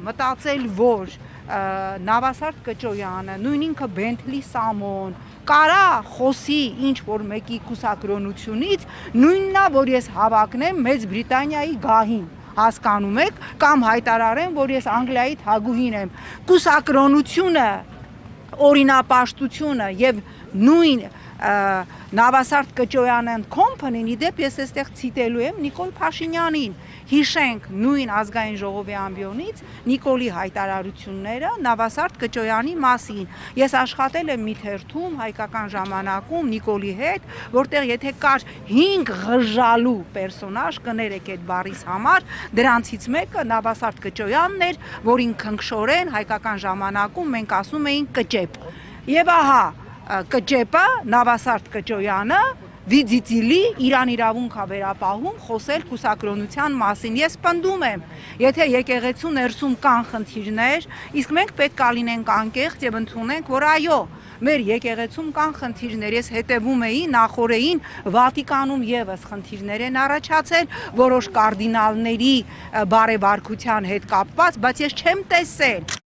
մտածել, որ Նավասարդ Կճոյանը, նույն ինքը Բենթլի Սամոն, կարա խոսի ինչ որ մեկի կուսակրոնությունից, նույնն է, որ ես հավակնեմ Մեծ Բրիտանիայի գահին, հասկանում եք, կամ հայտարարեմ, որ ես Անգլիայի թագուհին եմ, կուսակրոնությունը, օրինապաշտությունը եւ նույն Նավասարդ Կճոյան Company-ն իդեպ ես այստեղ ցիտելու եմ Նիկոլ Փաշինյանին, հիշենք նույն ազգային ժողովի ամբիոնից Նիկոլի հայտարարությունները Նավասարդ Կճոյանի մասին, ես աշխատել եմ մի թերթում հայկական ժամանակում Նիկոլի հետ, որտեղ եթե կար 5 ղժալու պերսոնաժ, կներեք այդ բառիս համար, դրանցից մեկը Նավասարդ Կճոյանն էր, որին քնքշորեն հայկական ժամանակում մենք ասում էինք կճեպ, եւ ահա Կճեպը Նավասարդ Կճոյանը վիձիծիլի Իրան իրավունք է վերապահում խոսել կուսակրոնության մասին, ես պնդում եմ, եթե եկեղեցու ներսում կան խնդիրներ, իսկ մենք պետք է լինենք անկեղծ եւ ընդունենք, որ այո, մեր եկեղեցում կան խնդիրներ, ես հետևում էի նախորդին Վատիկանում եւս խնդիրներ են առաջացել, որոշ կարդինալների բարեվարկության հետ կապված, բայց ես չեմ տեսել